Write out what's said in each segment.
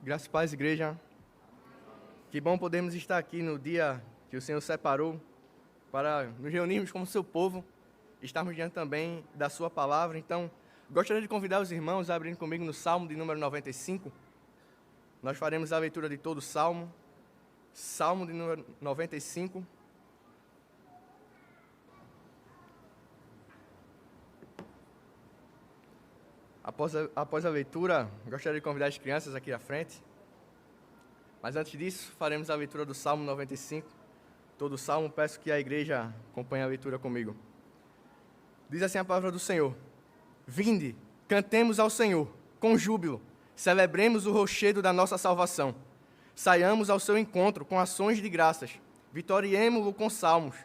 Graças e paz, igreja. Que bom podermos estar aqui no dia que o Senhor separou para nos reunirmos como seu povo, estarmos diante também da sua palavra. Então, gostaria de convidar os irmãos a abrirem comigo no Salmo de número 95. Nós faremos a leitura de todo o Salmo. Salmo de número 95. Após a leitura, gostaria de convidar as crianças aqui à frente. Mas antes disso, faremos a leitura do Salmo 95. Todo o Salmo, peço que a igreja acompanhe a leitura comigo. Diz assim a palavra do Senhor: Vinde, cantemos ao Senhor, com júbilo, celebremos o rochedo da nossa salvação. Saiamos ao seu encontro com ações de graças, vitoriemo-lo com salmos,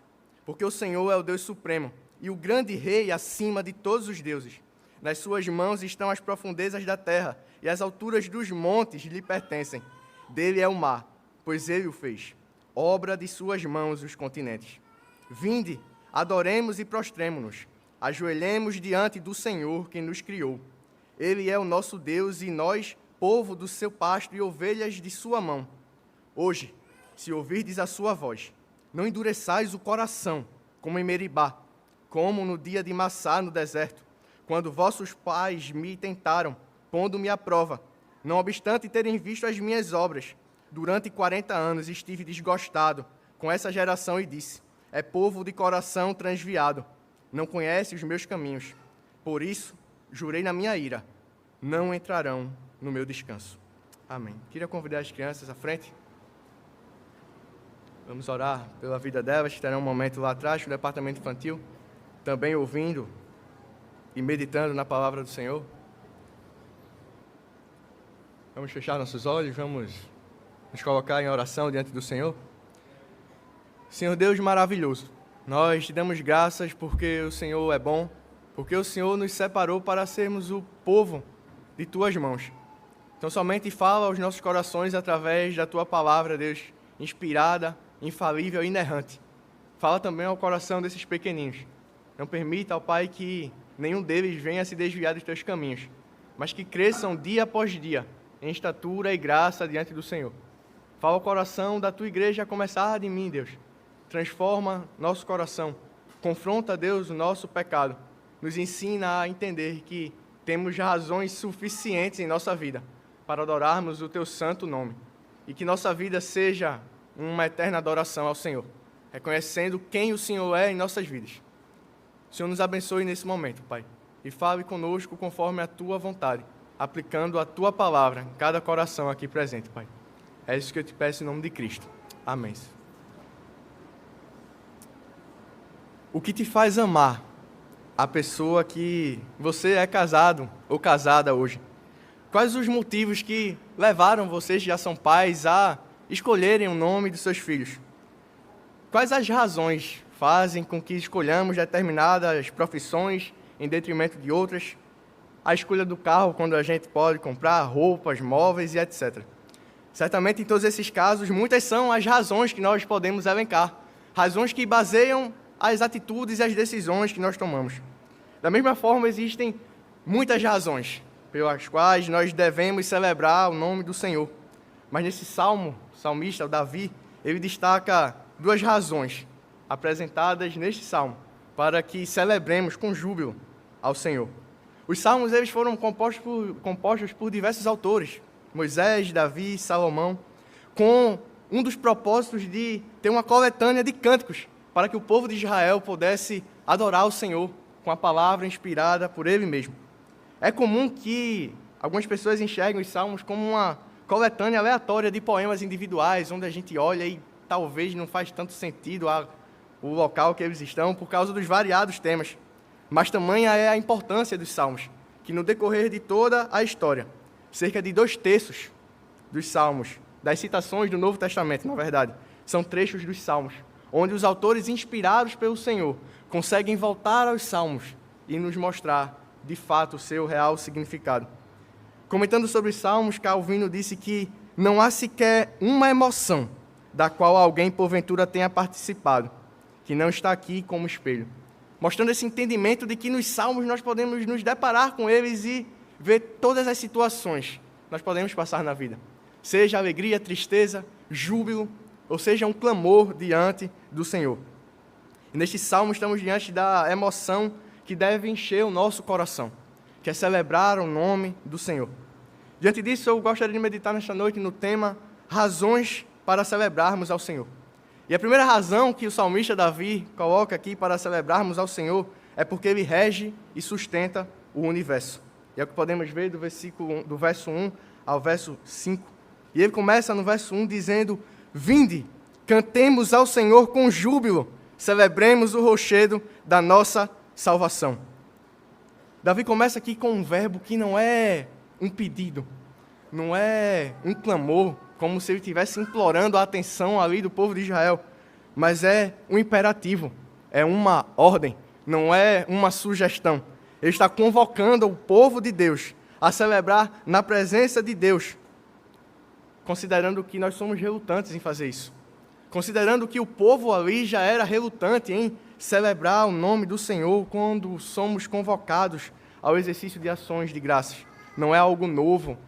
porque o Senhor é o Deus supremo e o grande Rei acima de todos os deuses. Nas suas mãos estão as profundezas da terra, e as alturas dos montes lhe pertencem. Dele é o mar, pois ele o fez. Obra de suas mãos os continentes. Vinde, adoremos e prostremo-nos. Ajoelhemos diante do Senhor que nos criou. Ele é o nosso Deus e nós, povo do seu pasto e ovelhas de sua mão. Hoje, se ouvirdes a sua voz, não endureçais o coração, como em Meribá, como no dia de Massá no deserto, quando vossos pais me tentaram, pondo-me à prova. Não obstante terem visto as minhas obras, durante 40 anos estive desgostado com essa geração e disse: é povo de coração transviado, não conhece os meus caminhos. Por isso, jurei na minha ira, não entrarão no meu descanso. Amém. Queria convidar as crianças à frente. Vamos orar pela vida delas, terão um momento lá atrás com o departamento infantil, também ouvindo e meditando na palavra do Senhor. Vamos fechar nossos olhos, vamos nos colocar em oração diante do Senhor. Senhor Deus maravilhoso, nós te damos graças porque o Senhor é bom, porque o Senhor nos separou para sermos o povo de tuas mãos. Então somente fala aos nossos corações através da tua palavra, Deus, inspirada, infalível e inerrante. Fala também ao coração desses pequeninos. Não permita, ó Pai, que nenhum deles venha se desviar dos teus caminhos, mas que cresçam dia após dia em estatura e graça diante do Senhor. Fala o coração da tua igreja a começar de mim, Deus. Transforma nosso coração. Confronta, Deus, o nosso pecado. Nos ensina a entender que temos razões suficientes em nossa vida para adorarmos o teu santo nome. E que nossa vida seja uma eterna adoração ao Senhor, reconhecendo quem o Senhor é em nossas vidas. O Senhor nos abençoe nesse momento, Pai, e fale conosco conforme a Tua vontade, aplicando a Tua palavra em cada coração aqui presente, Pai. É isso que eu te peço em nome de Cristo. Amém. O que te faz amar a pessoa que você é casado ou casada hoje? Quais os motivos que levaram vocês, que já são pais, a escolherem o nome dos seus filhos? Quais as razões fazem com que escolhamos determinadas profissões em detrimento de outras? A escolha do carro, quando a gente pode comprar roupas, móveis e etc. Certamente, em todos esses casos, muitas são as razões que nós podemos elencar. Razões que baseiam as atitudes e as decisões que nós tomamos. Da mesma forma, existem muitas razões pelas quais nós devemos celebrar o nome do Senhor. Mas nesse salmo, o salmista, o Davi, ele destaca duas razões apresentadas neste salmo, para que celebremos com júbilo ao Senhor. Os salmos eles foram compostos por diversos autores, Moisés, Davi, Salomão, com um dos propósitos de ter uma coletânea de cânticos, para que o povo de Israel pudesse adorar o Senhor com a palavra inspirada por Ele mesmo. É comum que algumas pessoas enxerguem os salmos como uma coletânea aleatória de poemas individuais, onde a gente olha e talvez não faz tanto sentido o local que eles estão, por causa dos variados temas. Mas tamanha é a importância dos salmos, que no decorrer de toda a história, cerca de 2/3 dos salmos, das citações do Novo Testamento, na verdade, são trechos dos salmos, onde os autores inspirados pelo Senhor conseguem voltar aos salmos e nos mostrar, de fato, o seu real significado. Comentando sobre os salmos, Calvino disse que não há sequer uma emoção da qual alguém, porventura, tenha participado, que não está aqui como espelho. Mostrando esse entendimento de que nos salmos nós podemos nos deparar com eles e ver todas as situações que nós podemos passar na vida. seja alegria, tristeza, júbilo, ou seja, um clamor diante do Senhor. E neste salmo estamos diante da emoção que deve encher o nosso coração, que é celebrar o nome do Senhor. Diante disso, eu gostaria de meditar nesta noite no tema razões para celebrarmos ao Senhor. E a primeira razão que o salmista Davi coloca aqui para celebrarmos ao Senhor é porque Ele rege e sustenta o universo. E é o que podemos ver do verso 1 ao verso 5. E ele começa no verso 1 dizendo: vinde, cantemos ao Senhor com júbilo, celebremos o rochedo da nossa salvação. Davi começa aqui com um verbo que não é um pedido, não é um clamor, como se ele estivesse implorando a atenção ali do povo de Israel, mas é um imperativo, é uma ordem, não é uma sugestão. Ele está convocando o povo de Deus a celebrar na presença de Deus, considerando que nós somos relutantes em fazer isso. Considerando que o povo ali já era relutante em celebrar o nome do Senhor quando somos convocados ao exercício de ações de graças. Não é algo novo,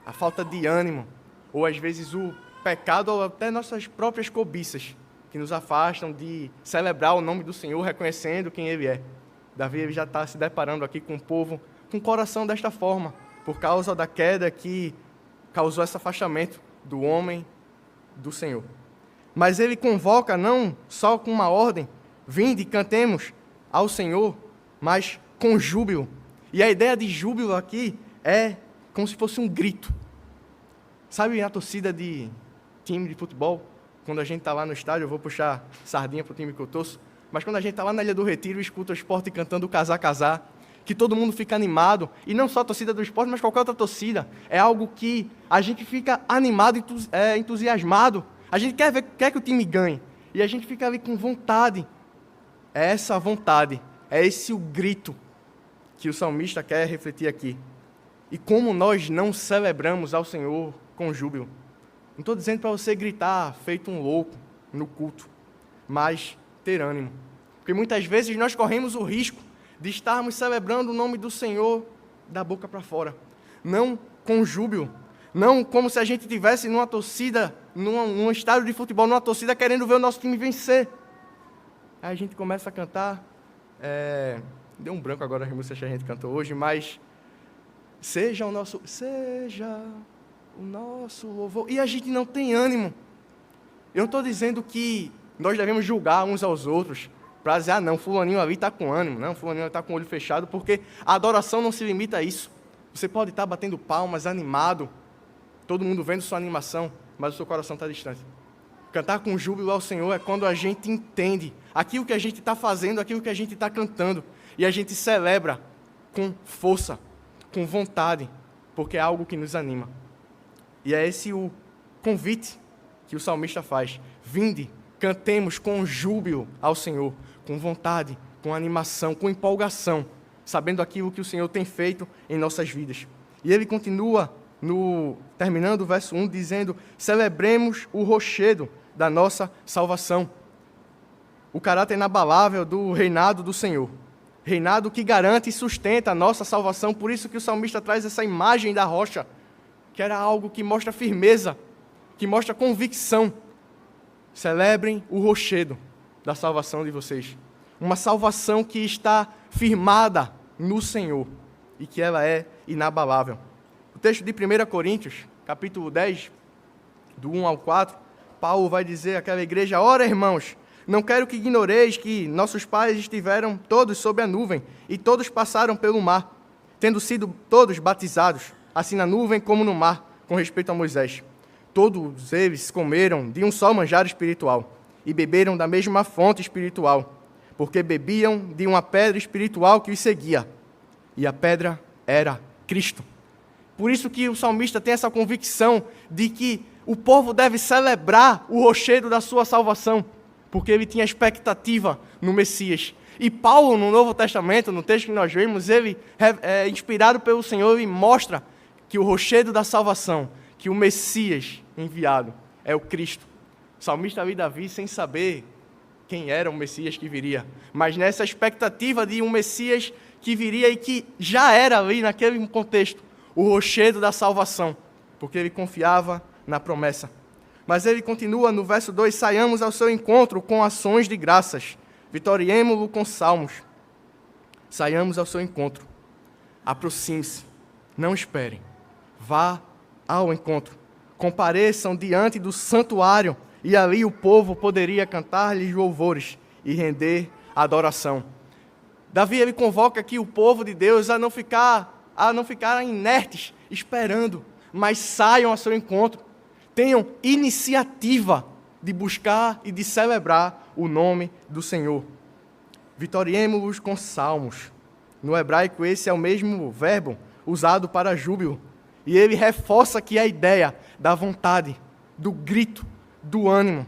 a falta de ânimo, ou às vezes o pecado, ou até nossas próprias cobiças, que nos afastam de celebrar o nome do Senhor, reconhecendo quem Ele é. Davi já está se deparando aqui com o povo com o coração desta forma, por causa da queda que causou esse afastamento do homem do Senhor. Mas ele convoca não só com uma ordem, vinde, cantemos ao Senhor, mas com júbilo. E a ideia de júbilo aqui é como se fosse um grito. Sabe a torcida de time de futebol? Quando a gente está lá no estádio, eu vou puxar sardinha para o time que eu torço, mas quando a gente está lá na Ilha do Retiro e escuta o Sport cantando o Casar, Casar, que todo mundo fica animado, e não só a torcida do Sport, mas qualquer outra torcida, é algo que a gente fica animado, entusiasmado, a gente quer que o time ganhe, e a gente fica ali com vontade. É essa vontade, é esse o grito que o salmista quer refletir aqui. E como nós não celebramos ao Senhor com júbilo? Não estou dizendo para você gritar feito um louco no culto, mas ter ânimo. Porque muitas vezes nós corremos o risco de estarmos celebrando o nome do Senhor da boca para fora. Não com júbilo. Não como se a gente estivesse numa torcida, num estádio de futebol, numa torcida querendo ver o nosso time vencer. Aí a gente começa a cantar. Deu um branco agora as músicas que a gente cantou hoje, mas seja o nosso louvor. E a gente não tem ânimo. Eu não estou dizendo que nós devemos julgar uns aos outros, para dizer, não, fulaninho ali está com ânimo, não, fulaninho está com o olho fechado, porque a adoração não se limita a isso. Você pode estar batendo palmas, animado, todo mundo vendo sua animação, mas o seu coração está distante. Cantar com júbilo ao Senhor é quando a gente entende aquilo que a gente está fazendo, aquilo que a gente está cantando, e a gente celebra com força, com vontade, porque é algo que nos anima. E é esse o convite que o salmista faz. Vinde, cantemos com júbilo ao Senhor, com vontade, com animação, com empolgação, sabendo aquilo que o Senhor tem feito em nossas vidas. E ele continua, terminando o verso 1, dizendo, celebremos o rochedo da nossa salvação. O caráter inabalável do reinado do Senhor. Reinado que garante e sustenta a nossa salvação. Por isso que o salmista traz essa imagem da rocha, que era algo que mostra firmeza, que mostra convicção. Celebrem o rochedo da salvação de vocês. Uma salvação que está firmada no Senhor e que ela é inabalável. O texto de 1 Coríntios, capítulo 10, do 1 ao 4, Paulo vai dizer àquela igreja, ora, irmãos, não quero que ignoreis que nossos pais estiveram todos sob a nuvem e todos passaram pelo mar, tendo sido todos batizados, assim na nuvem como no mar, com respeito a Moisés. Todos eles comeram de um só manjar espiritual e beberam da mesma fonte espiritual, porque bebiam de uma pedra espiritual que os seguia, e a pedra era Cristo. Por isso que o salmista tem essa convicção de que o povo deve celebrar o rochedo da sua salvação, porque ele tinha expectativa no Messias. E Paulo, no Novo Testamento, no texto que nós vemos, ele inspirado pelo Senhor, ele mostra que o rochedo da salvação, que o Messias enviado é o Cristo. O salmista ali, Davi, sem saber quem era o Messias que viria, mas nessa expectativa de um Messias que viria e que já era ali naquele contexto, o rochedo da salvação, porque ele confiava na promessa. Mas ele continua no verso 2, saiamos ao seu encontro com ações de graças, vitoriemo-lo com salmos. Saiamos ao seu encontro, aproxime-se, não esperem, vá ao encontro, compareçam diante do santuário, e ali o povo poderia cantar-lhes louvores e render adoração. Davi, ele convoca aqui o povo de Deus a não ficar inertes, esperando, mas saiam ao seu encontro. Tenham iniciativa de buscar e de celebrar o nome do Senhor. Vitoriemo-los com salmos. No hebraico, esse é o mesmo verbo usado para júbilo. E ele reforça aqui a ideia da vontade, do grito, do ânimo.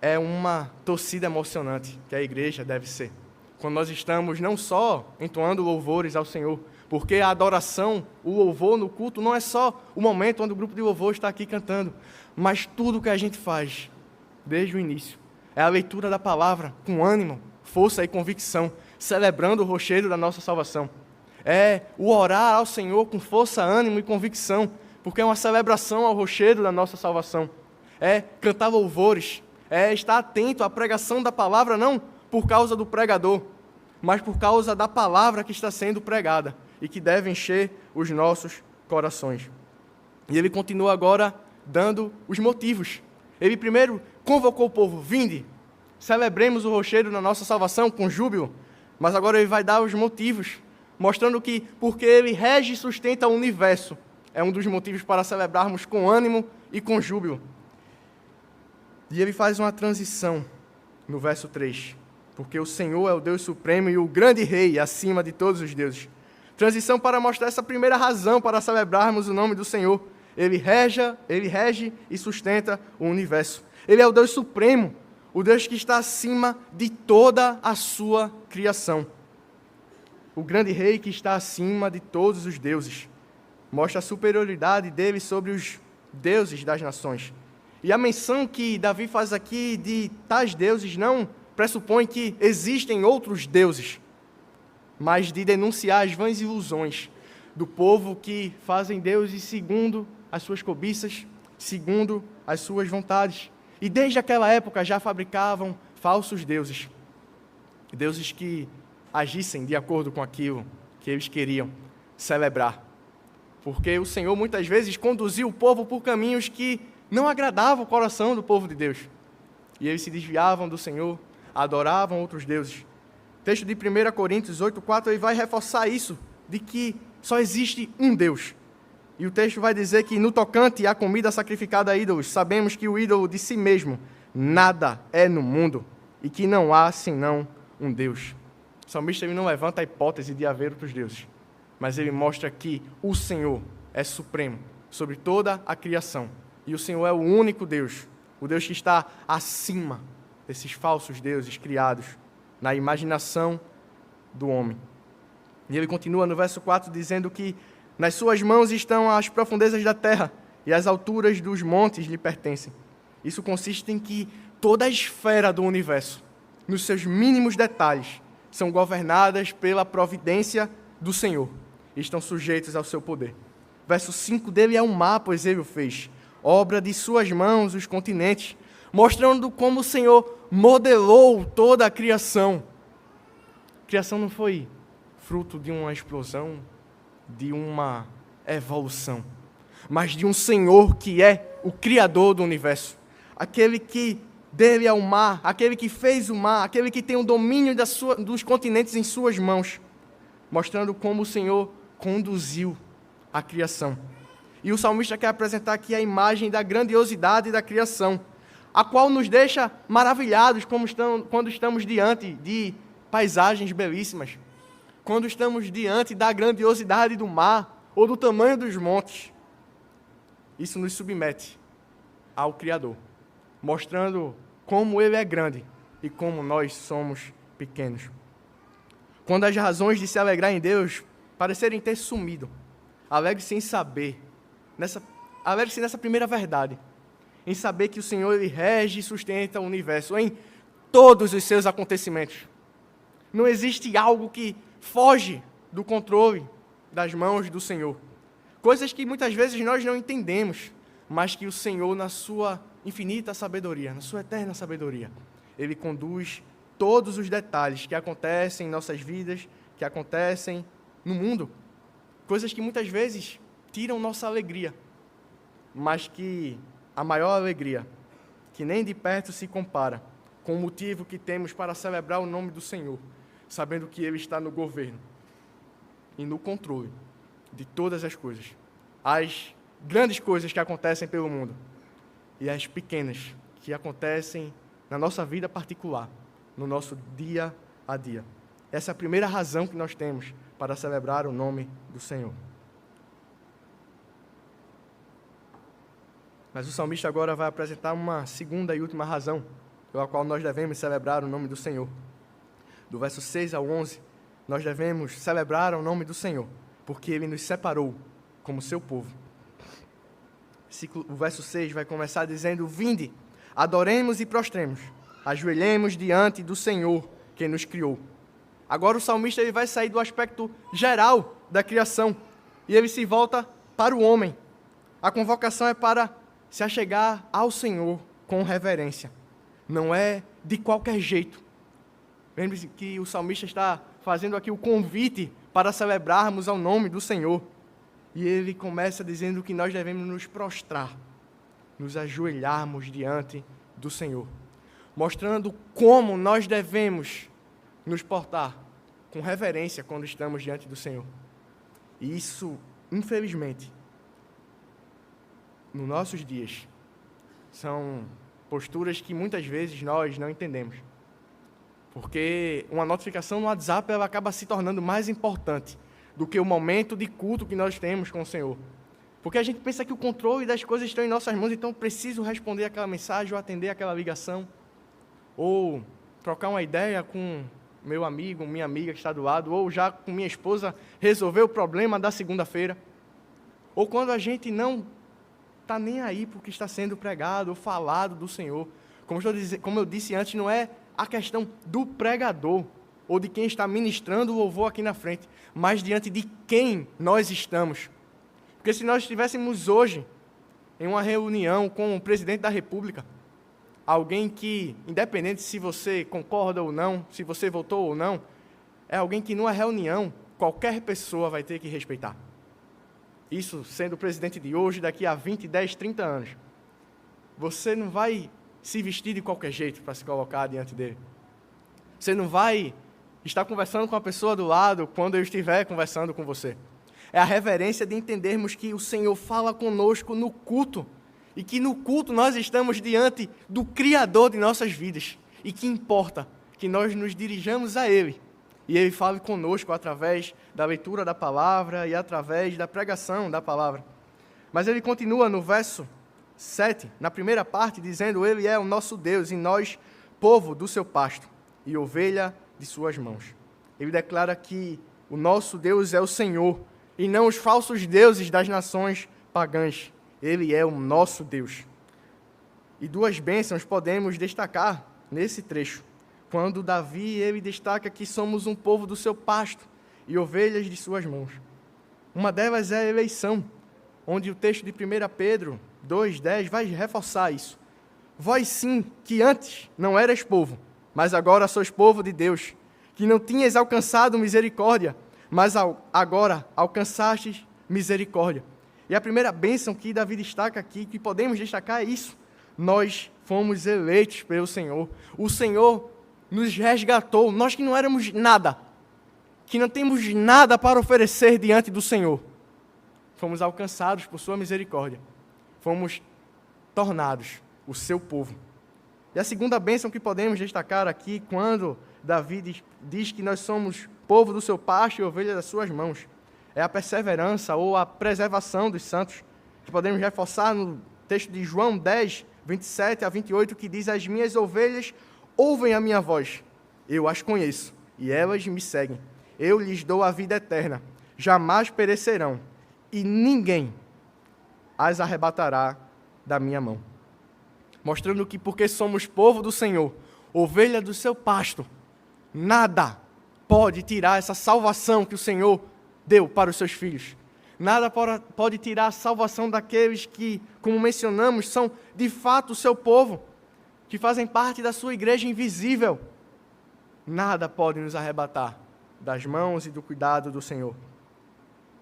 É uma torcida emocionante que a igreja deve ser. Quando nós estamos não só entoando louvores ao Senhor, porque a adoração, o louvor no culto, não é só o momento onde o grupo de louvor está aqui cantando, mas tudo que a gente faz, desde o início, é a leitura da palavra com ânimo, força e convicção, celebrando o rochedo da nossa salvação. É o orar ao Senhor com força, ânimo e convicção, porque é uma celebração ao rochedo da nossa salvação. É cantar louvores, é estar atento à pregação da palavra, não por causa do pregador, mas por causa da palavra que está sendo pregada e que deve encher os nossos corações. E ele continua agora dando os motivos. Ele primeiro convocou o povo, vinde, celebremos o rochedo da nossa salvação com júbilo, mas agora ele vai dar os motivos, mostrando que porque ele rege e sustenta o universo, é um dos motivos para celebrarmos com ânimo e com júbilo. E ele faz uma transição no verso 3, porque o Senhor é o Deus supremo e o grande rei acima de todos os deuses. Transição para mostrar essa primeira razão para celebrarmos o nome do Senhor. Ele rege e sustenta o universo. Ele é o Deus supremo, o Deus que está acima de toda a sua criação. O grande rei que está acima de todos os deuses. Mostra a superioridade dele sobre os deuses das nações. E a menção que Davi faz aqui de tais deuses não pressupõe que existem outros deuses, mas de denunciar as vãs ilusões do povo que fazem deuses segundo as suas cobiças, segundo as suas vontades. E desde aquela época já fabricavam falsos deuses, deuses que agissem de acordo com aquilo que eles queriam celebrar. Porque o Senhor muitas vezes conduziu o povo por caminhos que não agradavam o coração do povo de Deus. E eles se desviavam do Senhor, adoravam outros deuses. O texto de 1 Coríntios 8,4, ele vai reforçar isso, de que só existe um Deus. E o texto vai dizer que no tocante à comida sacrificada a ídolos, sabemos que o ídolo de si mesmo nada é no mundo e que não há senão um Deus. O salmista ele não levanta a hipótese de haver outros deuses, mas ele mostra que o Senhor é supremo sobre toda a criação. E o Senhor é o único Deus, o Deus que está acima desses falsos deuses criados na imaginação do homem. E ele continua no verso 4 dizendo que nas suas mãos estão as profundezas da terra e as alturas dos montes lhe pertencem. Isso consiste em que toda a esfera do universo, nos seus mínimos detalhes, são governadas pela providência do Senhor e estão sujeitos ao seu poder. Verso 5 dele é um mar, pois ele o fez, obra de suas mãos os continentes, mostrando como o Senhor modelou toda a criação. A criação não foi fruto de uma explosão, de uma evolução, mas de um Senhor que é o Criador do universo, aquele que dele é o mar, aquele que fez o mar, aquele que tem o domínio dos continentes em suas mãos, mostrando como o Senhor conduziu a criação. E o salmista quer apresentar aqui a imagem da grandiosidade da criação, a qual nos deixa maravilhados quando estamos diante de paisagens belíssimas, quando estamos diante da grandiosidade do mar ou do tamanho dos montes. Isso nos submete ao Criador, mostrando como Ele é grande e como nós somos pequenos. Quando as razões de se alegrar em Deus parecerem ter sumido, alegre-se em saber, alegre-se nessa primeira verdade, em saber que o Senhor ele rege e sustenta o universo em todos os seus acontecimentos. Não existe algo que foge do controle das mãos do Senhor. coisas que muitas vezes nós não entendemos, mas que o Senhor, na sua infinita sabedoria, na sua eterna sabedoria, Ele conduz todos os detalhes que acontecem em nossas vidas, que acontecem no mundo, coisas que muitas vezes tiram nossa alegria, mas que a maior alegria, que nem de perto se compara com o motivo que temos para celebrar o nome do Senhor, sabendo que Ele está no governo e no controle de todas as coisas, as grandes coisas que acontecem pelo mundo e as pequenas que acontecem na nossa vida particular, no nosso dia a dia. Essa é a primeira razão que nós temos para celebrar o nome do Senhor. Mas o salmista agora vai apresentar uma segunda e última razão pela qual nós devemos celebrar o nome do Senhor. Do verso 6 ao 11, nós devemos celebrar o nome do Senhor, porque Ele nos separou como seu povo. O verso 6 vai começar dizendo: vinde, adoremos e prostremos, ajoelhemos diante do Senhor que nos criou. Agora o salmista ele vai sair do aspecto geral da criação e ele se volta para o homem. A convocação é para se achegar ao Senhor com reverência. Não é de qualquer jeito. Lembre-se que o salmista está fazendo aqui o convite para celebrarmos ao nome do Senhor. E ele começa dizendo que nós devemos nos prostrar, nos ajoelharmos diante do Senhor, mostrando como nós devemos nos portar com reverência quando estamos diante do Senhor. E isso, infelizmente, nos nossos dias, são posturas que muitas vezes nós não entendemos. Porque uma notificação no WhatsApp ela acaba se tornando mais importante do que o momento de culto que nós temos com o Senhor. Porque a gente pensa que o controle das coisas estão em nossas mãos, então eu preciso responder aquela mensagem ou atender aquela ligação, ou trocar uma ideia com meu amigo, minha amiga que está do lado, ou já com minha esposa resolver o problema da segunda-feira. Ou quando a gente não está nem aí para o que está sendo pregado ou falado do Senhor. Como eu disse antes, não é a questão do pregador ou de quem está ministrando o louvor aqui na frente, mas diante de quem nós estamos. Porque se nós estivéssemos hoje em uma reunião com o presidente da República, alguém que, independente se você concorda ou não, se você votou ou não, é alguém que numa reunião qualquer pessoa vai ter que respeitar. Isso sendo o presidente de hoje, daqui a 20, 10, 30 anos. Você não vai se vestir de qualquer jeito para se colocar diante dele. Você não vai estar conversando com a pessoa do lado quando eu estiver conversando com você. É a reverência de entendermos que o Senhor fala conosco no culto e que no culto nós estamos diante do Criador de nossas vidas e que importa que nós nos dirijamos a Ele e Ele fale conosco através da leitura da palavra e através da pregação da palavra. Mas Ele continua no verso 7, na primeira parte, dizendo: Ele é o nosso Deus e nós, povo do seu pasto e ovelha de suas mãos. Ele declara que o nosso Deus é o Senhor e não os falsos deuses das nações pagãs. Ele é o nosso Deus. E duas bênçãos podemos destacar nesse trecho. Quando Davi ele destaca que somos um povo do seu pasto e ovelhas de suas mãos. Uma delas é a eleição, onde o texto de 1 Pedro 2,10 vai reforçar isso. Vós sim, que antes não eras povo, mas agora sois povo de Deus, que não tinhas alcançado misericórdia, mas agora alcançastes misericórdia. E a primeira bênção que Davi destaca aqui, que podemos destacar, é isso. Nós fomos eleitos pelo Senhor. O Senhor nos resgatou. Nós que não éramos nada, que não temos nada para oferecer diante do Senhor, fomos alcançados por sua misericórdia. Fomos tornados o seu povo. E a segunda bênção que podemos destacar aqui, quando Davi diz que nós somos povo do seu pasto e ovelha das suas mãos, é a perseverança ou a preservação dos santos, que podemos reforçar no texto de João 10, 27 a 28, que diz: as minhas ovelhas ouvem a minha voz, eu as conheço, e elas me seguem. Eu lhes dou a vida eterna, jamais perecerão, e ninguém as arrebatará da minha mão. Mostrando que porque somos povo do Senhor, ovelha do seu pasto, nada pode tirar essa salvação que o Senhor deu para os seus filhos. Nada pode tirar a salvação daqueles que, como mencionamos, são de fato o seu povo, que fazem parte da sua igreja invisível. Nada pode nos arrebatar das mãos e do cuidado do Senhor.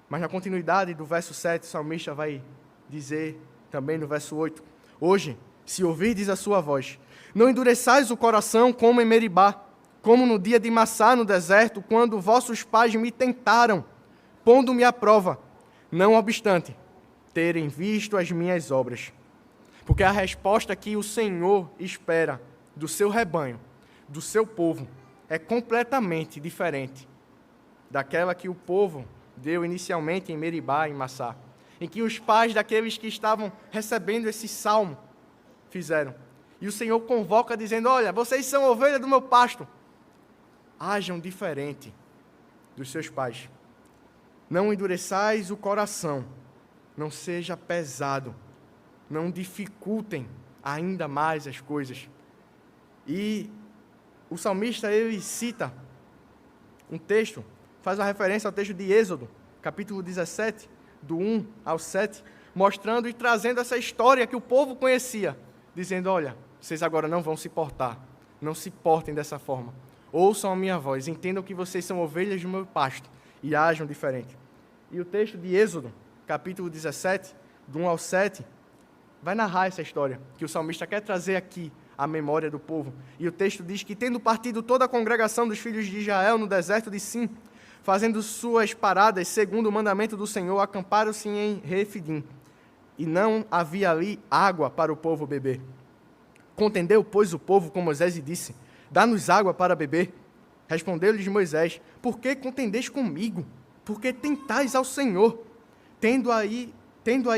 Mas na continuidade do verso 7, o salmista vai dizer também no verso 8: hoje, se ouvirdes a sua voz, não endureçais o coração como em Meribá, como no dia de Massá no deserto, quando vossos pais me tentaram, pondo-me à prova, não obstante terem visto as minhas obras. Porque a resposta que o Senhor espera do seu rebanho, do seu povo, é completamente diferente daquela que o povo deu inicialmente em Meribá, em Massá, em que os pais daqueles que estavam recebendo esse salmo fizeram. E o Senhor convoca dizendo: olha, vocês são ovelha do meu pasto. Hajam diferente dos seus pais. Não endureçais o coração, não seja pesado, não dificultem ainda mais as coisas. E o salmista, ele cita um texto, faz uma referência ao texto de Êxodo, capítulo 17, do 1 ao 7, mostrando e trazendo essa história que o povo conhecia, dizendo: olha, vocês agora não vão se portar, não se portem dessa forma. Ouçam a minha voz, entendam que vocês são ovelhas do meu pasto e ajam diferente. E o texto de Êxodo, capítulo 17, do 1 ao 7, vai narrar essa história, que o salmista quer trazer aqui à memória do povo. E o texto diz que, tendo partido toda a congregação dos filhos de Israel no deserto de Sim, fazendo suas paradas segundo o mandamento do Senhor, acamparam-se em Refidim, e não havia ali água para o povo beber. Contendeu, pois, o povo com Moisés e disse: dá-nos água para beber. Respondeu-lhes Moisés: por que contendeis comigo? Por que tentais ao Senhor? Tendo aí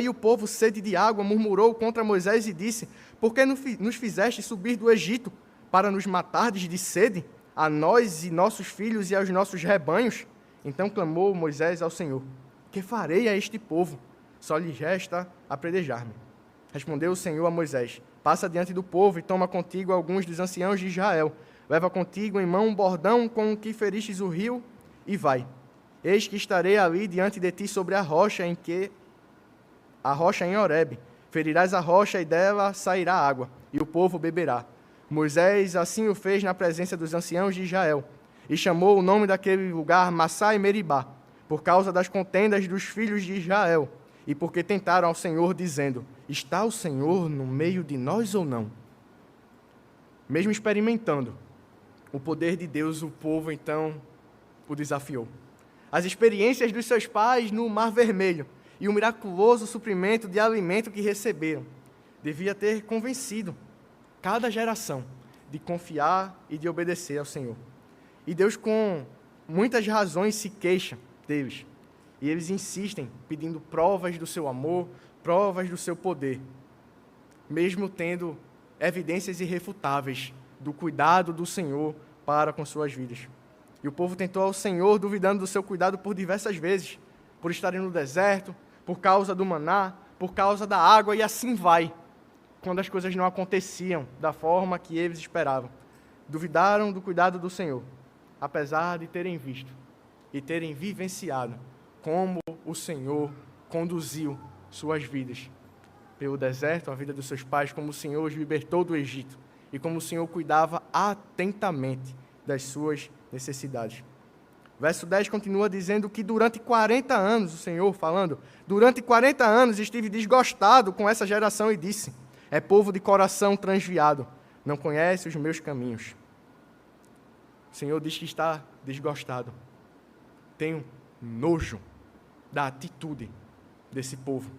o povo sede de água, murmurou contra Moisés e disse: por que nos fizeste subir do Egito, para nos matardes de sede, a nós e nossos filhos e aos nossos rebanhos? Então clamou Moisés ao Senhor: que farei a este povo? Só lhes resta apredejar-me. Respondeu o Senhor a Moisés: passa diante do povo e toma contigo alguns dos anciãos de Israel. Leva contigo em mão um bordão com o que feristes o rio e vai. Eis que estarei ali diante de ti sobre a rocha em Horebe. Ferirás a rocha e dela sairá água, e o povo beberá. Moisés assim o fez na presença dos anciãos de Israel, e chamou o nome daquele lugar Massá e Meribá, por causa das contendas dos filhos de Israel, e porque tentaram ao Senhor, dizendo: está o Senhor no meio de nós ou não? Mesmo experimentando o poder de Deus, o povo então o desafiou. As experiências dos seus pais no Mar Vermelho e o miraculoso suprimento de alimento que receberam devia ter convencido cada geração de confiar e de obedecer ao Senhor. E Deus, com muitas razões, se queixa deles. E eles insistem, pedindo provas do seu amor, provas do seu poder, mesmo tendo evidências irrefutáveis do cuidado do Senhor para com suas vidas. E o povo tentou ao Senhor, duvidando do seu cuidado por diversas vezes, por estarem no deserto, por causa do maná, por causa da água, e assim vai, quando as coisas não aconteciam da forma que eles esperavam. Duvidaram do cuidado do Senhor, apesar de terem visto e terem vivenciado como o Senhor conduziu suas vidas pelo deserto, a vida dos seus pais, como o Senhor os libertou do Egito e como o Senhor cuidava atentamente das suas necessidades. Verso 10 continua dizendo que durante 40 anos, o Senhor falando, durante 40 anos estive desgostado com essa geração e disse: é povo de coração transviado, não conhece os meus caminhos. O Senhor diz que está desgostado. Tenho nojo da atitude desse povo.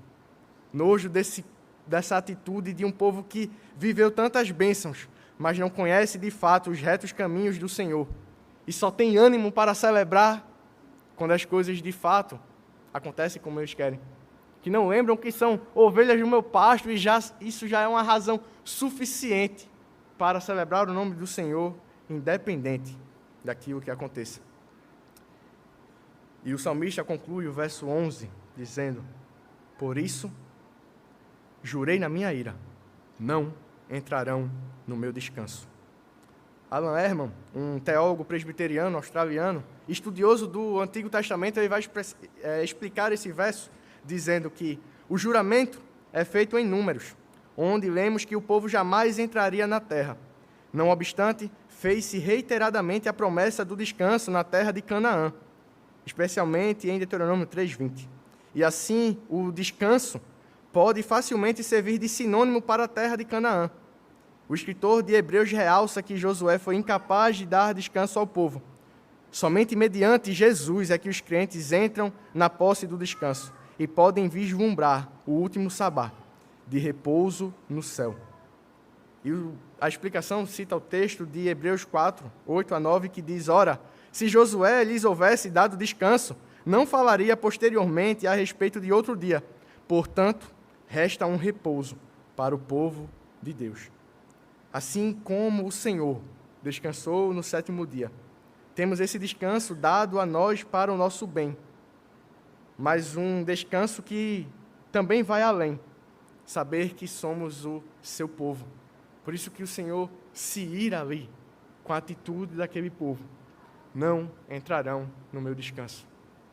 Nojo dessa atitude de um povo que viveu tantas bênçãos, mas não conhece de fato os retos caminhos do Senhor. E só tem ânimo para celebrar quando as coisas de fato acontecem como eles querem. Que não lembram que são ovelhas do meu pasto e isso já é uma razão suficiente para celebrar o nome do Senhor, independente daquilo que aconteça. E o salmista conclui o verso 11, dizendo: por isso, jurei na minha ira, não entrarão no meu descanso. Alan Herman, um teólogo presbiteriano australiano, estudioso do Antigo Testamento, ele vai explicar esse verso dizendo que o juramento é feito em Números, onde lemos que o povo jamais entraria na terra. Não obstante, fez-se reiteradamente a promessa do descanso na terra de Canaã, especialmente em Deuteronômio 3:20. E assim, o descanso pode facilmente servir de sinônimo para a terra de Canaã. O escritor de Hebreus realça que Josué foi incapaz de dar descanso ao povo. Somente mediante Jesus é que os crentes entram na posse do descanso e podem vislumbrar o último sabá, de repouso no céu. E a explicação cita o texto de Hebreus 4, 8-9, que diz: Ora, se Josué lhes houvesse dado descanso, não falaria posteriormente a respeito de outro dia. Portanto, resta um repouso para o povo de Deus. Assim como o Senhor descansou no 7º dia, temos esse descanso dado a nós para o nosso bem, mas um descanso que também vai além, saber que somos o seu povo. Por isso que o Senhor se ira ali com a atitude daquele povo. Não entrarão no meu descanso.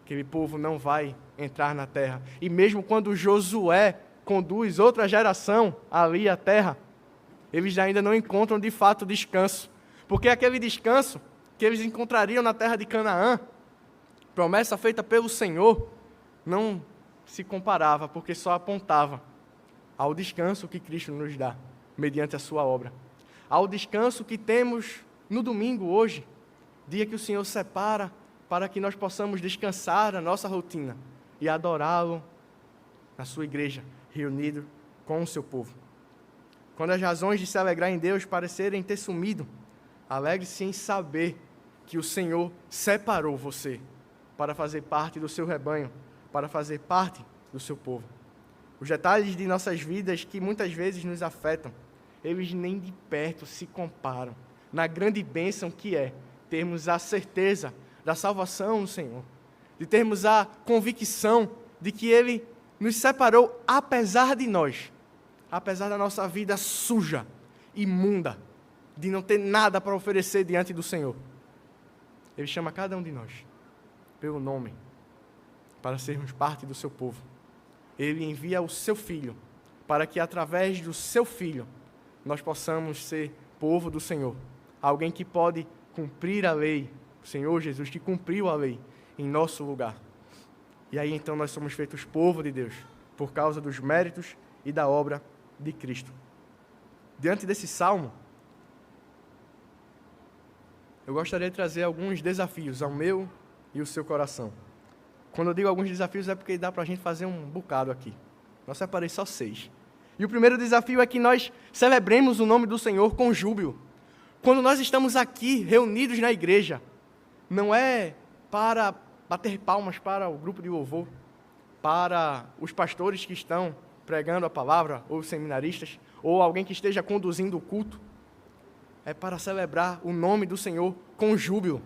Aquele povo não vai entrar na terra. E mesmo quando Josué conduz outra geração ali à terra, eles ainda não encontram de fato descanso. Porque aquele descanso que eles encontrariam na terra de Canaã, promessa feita pelo Senhor, não se comparava, porque só apontava ao descanso que Cristo nos dá, mediante a sua obra. Ao descanso que temos no domingo hoje, dia que o Senhor separa para que nós possamos descansar na nossa rotina e adorá-lo na sua igreja, reunido com o seu povo. Quando as razões de se alegrar em Deus parecerem ter sumido, alegre-se em saber que o Senhor separou você para fazer parte do seu rebanho, para fazer parte do seu povo. Os detalhes de nossas vidas que muitas vezes nos afetam, eles nem de perto se comparam na grande bênção que é termos a certeza da salvação no Senhor, de termos a convicção de que Ele nos separou apesar de nós, apesar da nossa vida suja, imunda, de não ter nada para oferecer diante do Senhor. Ele chama cada um de nós pelo nome, para sermos parte do seu povo. Ele envia o seu Filho, para que através do seu Filho, nós possamos ser povo do Senhor. Alguém que pode cumprir a lei, o Senhor Jesus, que cumpriu a lei em nosso lugar. E aí então nós somos feitos povo de Deus, por causa dos méritos e da obra de Cristo. Diante desse salmo, eu gostaria de trazer alguns desafios ao meu e o seu coração. Quando eu digo alguns desafios é porque dá para a gente fazer um bocado aqui. Nós separei só 6. E o primeiro desafio é que nós celebremos o nome do Senhor com júbilo. Quando nós estamos aqui reunidos na igreja, não é para bater palmas para o grupo de louvor, para os pastores que estão pregando a palavra, ou os seminaristas, ou alguém que esteja conduzindo o culto. É para celebrar o nome do Senhor com júbilo.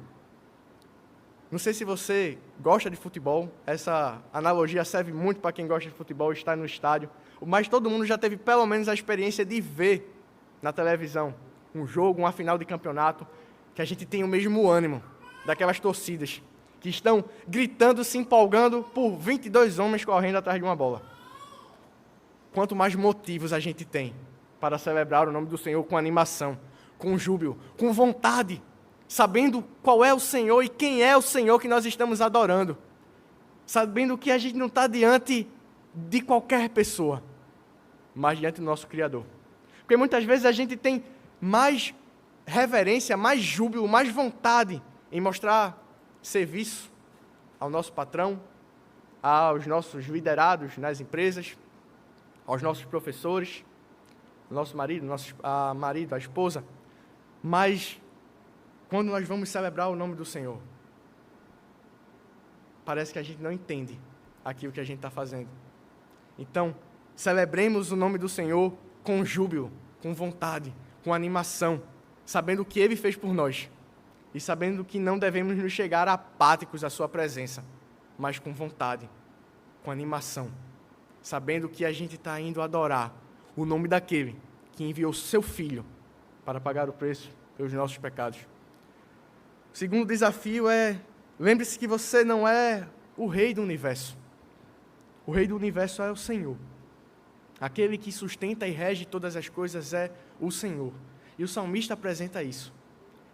Não sei se você gosta de futebol, essa analogia serve muito para quem gosta de futebol, estar no estádio, mas todo mundo já teve pelo menos a experiência de ver na televisão um jogo, uma final de campeonato, que a gente tem o mesmo ânimo daquelas torcidas que estão gritando, se empolgando por 22 homens correndo atrás de uma bola. Quanto mais motivos a gente tem para celebrar o nome do Senhor com animação, com júbilo, com vontade, sabendo qual é o Senhor e quem é o Senhor que nós estamos adorando, sabendo que a gente não está diante de qualquer pessoa, mas diante do nosso Criador. Porque muitas vezes a gente tem mais reverência, mais júbilo, mais vontade em mostrar serviço ao nosso patrão, aos nossos liderados nas empresas, aos nossos professores, ao nosso marido, a esposa. Mas quando nós vamos celebrar o nome do Senhor, parece que a gente não entende aquilo que a gente está fazendo. Então, celebremos o nome do Senhor com júbilo, com vontade, com animação, sabendo o que Ele fez por nós e sabendo que não devemos nos chegar apáticos à sua presença, mas com vontade, com animação, sabendo que a gente está indo adorar o nome daquele que enviou seu Filho para pagar o preço pelos nossos pecados. O segundo desafio é, lembre-se que você não é o rei do universo. O rei do universo é o Senhor. Aquele que sustenta e rege todas as coisas é o Senhor. E o salmista apresenta isso.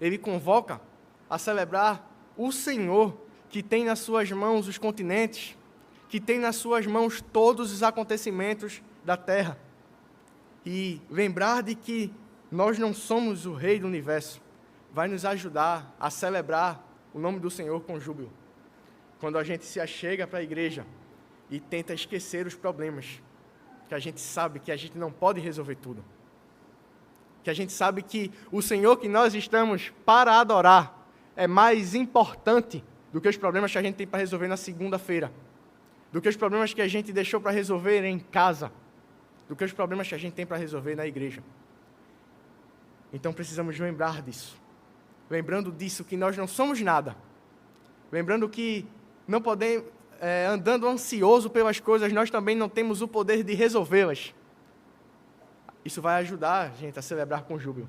Ele convoca a celebrar o Senhor, que tem nas suas mãos os continentes, que tem nas suas mãos todos os acontecimentos da terra. E lembrar de que nós não somos o rei do universo vai nos ajudar a celebrar o nome do Senhor com júbilo. Quando a gente se achega para a igreja e tenta esquecer os problemas, que a gente sabe que a gente não pode resolver tudo. Que a gente sabe que o Senhor que nós estamos para adorar é mais importante do que os problemas que a gente tem para resolver na segunda-feira, do que os problemas que a gente deixou para resolver em casa, do que os problemas que a gente tem para resolver na igreja. Então precisamos lembrar disso. Lembrando disso, que nós não somos nada. Lembrando que não podemos, andando ansioso pelas coisas, nós também não temos o poder de resolvê-las. Isso vai ajudar a gente a celebrar com júbilo,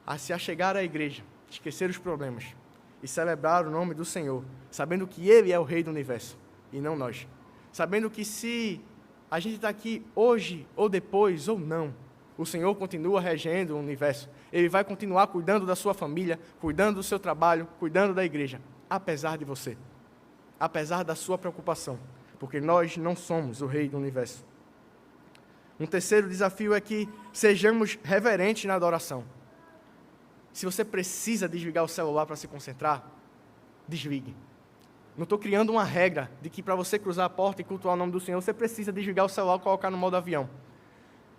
a se achegar à igreja, esquecer os problemas e celebrar o nome do Senhor, sabendo que Ele é o Rei do Universo e não nós. Sabendo que se a gente está aqui hoje ou depois ou não, o Senhor continua regendo o universo. Ele vai continuar cuidando da sua família, cuidando do seu trabalho, cuidando da igreja, apesar de você, apesar da sua preocupação, porque nós não somos o Rei do universo. Um terceiro desafio é que sejamos reverentes na adoração. Se você precisa desligar o celular para se concentrar, desligue. Não estou criando uma regra de que para você cruzar a porta e cultuar o nome do Senhor, você precisa desligar o celular e colocar no modo avião.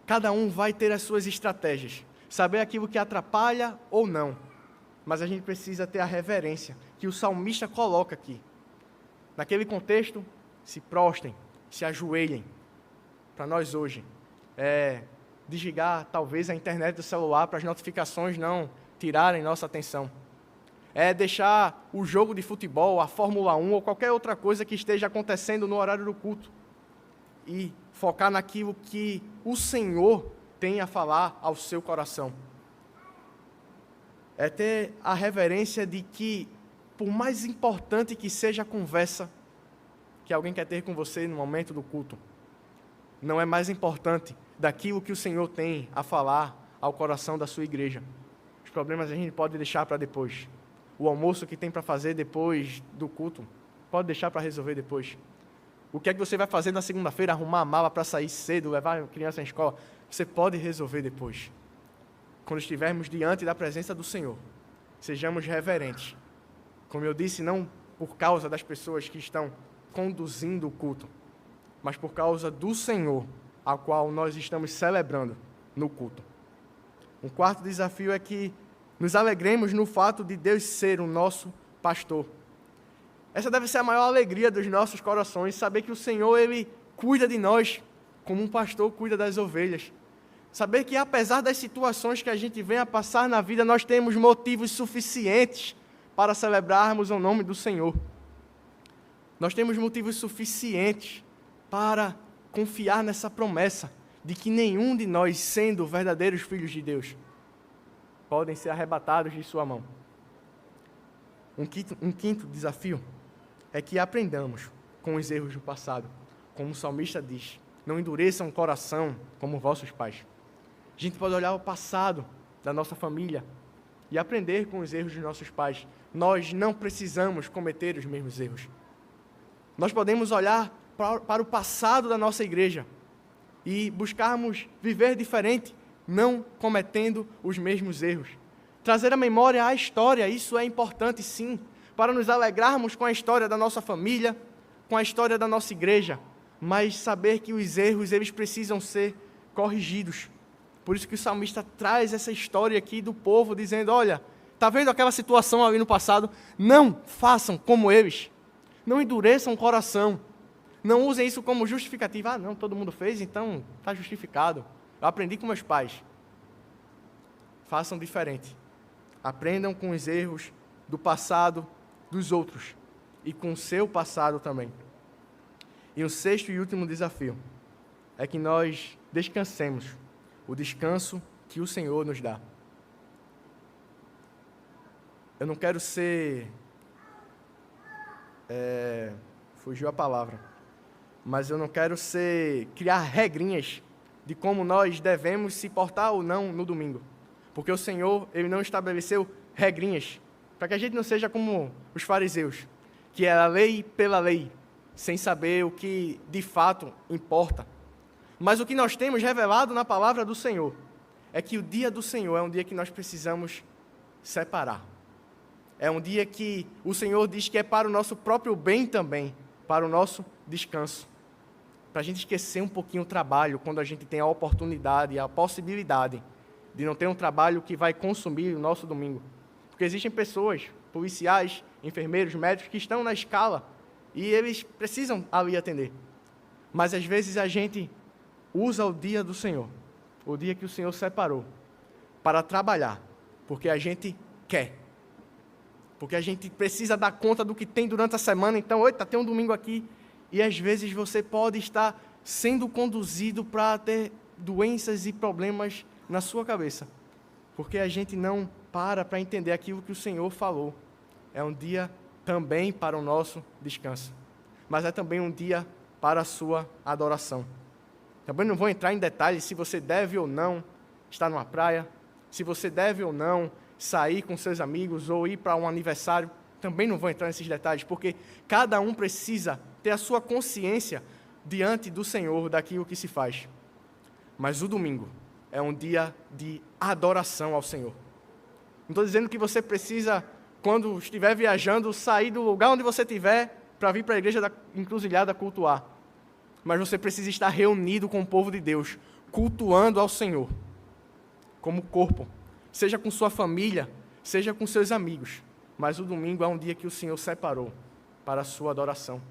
Cada um vai ter as suas estratégias, saber aquilo que atrapalha ou não. Mas a gente precisa ter a reverência que o salmista coloca aqui. Naquele contexto, se prostrem, se ajoelhem. Para nós hoje, desligar talvez a internet do celular para as notificações não tirarem nossa atenção. Deixar o jogo de futebol, a Fórmula 1 ou qualquer outra coisa que esteja acontecendo no horário do culto e focar naquilo que o Senhor tem a falar ao seu coração. É ter a reverência de que, por mais importante que seja a conversa que alguém quer ter com você no momento do culto, não é mais importante daquilo que o Senhor tem a falar ao coração da sua igreja. Os problemas a gente pode deixar para depois. O almoço que tem para fazer depois do culto, pode deixar para resolver depois. O que é que você vai fazer na segunda-feira? Arrumar a mala para sair cedo, levar a criança à escola? Você pode resolver depois. Quando estivermos diante da presença do Senhor, sejamos reverentes. Como eu disse, não por causa das pessoas que estão conduzindo o culto, mas por causa do Senhor, a qual nós estamos celebrando no culto. Um quarto desafio é que nos alegremos no fato de Deus ser o nosso pastor. Essa deve ser a maior alegria dos nossos corações, saber que o Senhor, Ele cuida de nós, como um pastor cuida das ovelhas. Saber que apesar das situações que a gente vem a passar na vida, nós temos motivos suficientes para celebrarmos o nome do Senhor. Nós temos motivos suficientes para confiar nessa promessa de que nenhum de nós, sendo verdadeiros filhos de Deus, podem ser arrebatados de sua mão. Um quinto desafio é que aprendamos com os erros do passado. Como o salmista diz, não endureçam o coração como vossos pais. A gente pode olhar o passado da nossa família e aprender com os erros dos nossos pais. Nós não precisamos cometer os mesmos erros. Nós podemos olhar para o passado da nossa igreja e buscarmos viver diferente, não cometendo os mesmos erros. Trazer à memória a história, isso é importante sim, para nos alegrarmos com a história da nossa família, com a história da nossa igreja, mas saber que os erros, eles precisam ser corrigidos. Por isso que o salmista traz essa história aqui do povo, dizendo, olha, está vendo aquela situação ali no passado? Não façam como eles. Não endureçam o coração. Não usem isso como justificativa. Não, todo mundo fez, então está justificado. Eu aprendi com meus pais. Façam diferente. Aprendam com os erros do passado dos outros e com o seu passado também. E o sexto e último desafio é que nós descansemos o descanso que o Senhor nos dá. eu não quero ser... fugiu a palavra. Mas eu não quero criar regrinhas de como nós devemos se portar ou não no domingo. Porque o Senhor, Ele não estabeleceu regrinhas, para que a gente não seja como os fariseus, que era lei pela lei, sem saber o que de fato importa. Mas o que nós temos revelado na palavra do Senhor é que o dia do Senhor é um dia que nós precisamos separar. É um dia que o Senhor diz que é para o nosso próprio bem também, para o nosso descanso. Para a gente esquecer um pouquinho o trabalho, quando a gente tem a oportunidade e a possibilidade de não ter um trabalho que vai consumir o nosso domingo. Porque existem pessoas, policiais, enfermeiros, médicos, que estão na escala e eles precisam ali atender. Mas às vezes a gente usa o dia do Senhor, o dia que o Senhor separou, para trabalhar, porque a gente quer. Porque a gente precisa dar conta do que tem durante a semana, então, tem um domingo aqui, e às vezes você pode estar sendo conduzido para ter doenças e problemas na sua cabeça, porque a gente não para entender aquilo que o Senhor falou. É um dia também para o nosso descanso, mas é também um dia para a sua adoração. Também não vou entrar em detalhes se você deve ou não estar numa praia, se você deve ou não sair com seus amigos ou ir para um aniversário. Também não vou entrar nesses detalhes, porque cada um precisa ter a sua consciência diante do Senhor daquilo que se faz. Mas o domingo é um dia de adoração ao Senhor. Não estou dizendo que você precisa, quando estiver viajando, sair do lugar onde você estiver para vir para a igreja da Encruzilhada cultuar. Mas você precisa estar reunido com o povo de Deus, cultuando ao Senhor, como corpo, seja com sua família, seja com seus amigos. Mas o domingo é um dia que o Senhor separou para a sua adoração.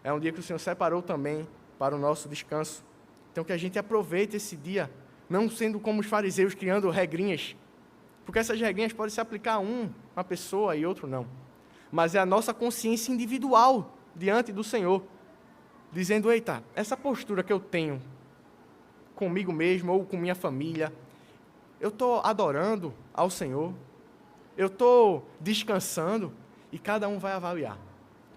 É um dia que o Senhor separou também para o nosso descanso. Então que a gente aproveite esse dia, não sendo como os fariseus, criando regrinhas, porque essas regrinhas podem se aplicar a uma pessoa e outro não. Mas é a nossa consciência individual diante do Senhor, dizendo, eita, essa postura que eu tenho comigo mesmo ou com minha família, eu estou adorando ao Senhor, eu estou descansando, e cada um vai avaliar.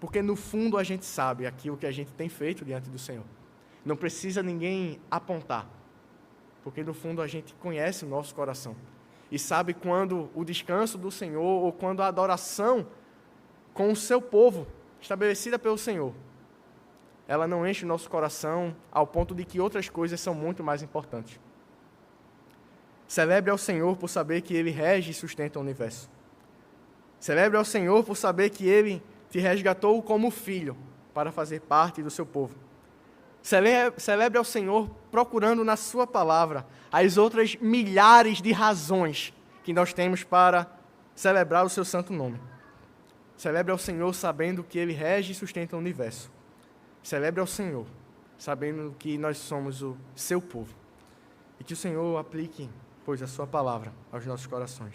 Porque no fundo a gente sabe aquilo que a gente tem feito diante do Senhor. Não precisa ninguém apontar, porque no fundo a gente conhece o nosso coração. E sabe quando o descanso do Senhor, ou quando a adoração com o seu povo, estabelecida pelo Senhor, ela não enche o nosso coração ao ponto de que outras coisas são muito mais importantes. Celebre ao Senhor por saber que Ele rege e sustenta o universo. Celebre ao Senhor por saber que Ele te resgatou como filho para fazer parte do seu povo. Celebre ao Senhor procurando na sua palavra as outras milhares de razões que nós temos para celebrar o seu santo nome. Celebre ao Senhor sabendo que Ele rege e sustenta o universo. Celebre ao Senhor sabendo que nós somos o seu povo. E que o Senhor aplique, pois, a sua palavra aos nossos corações.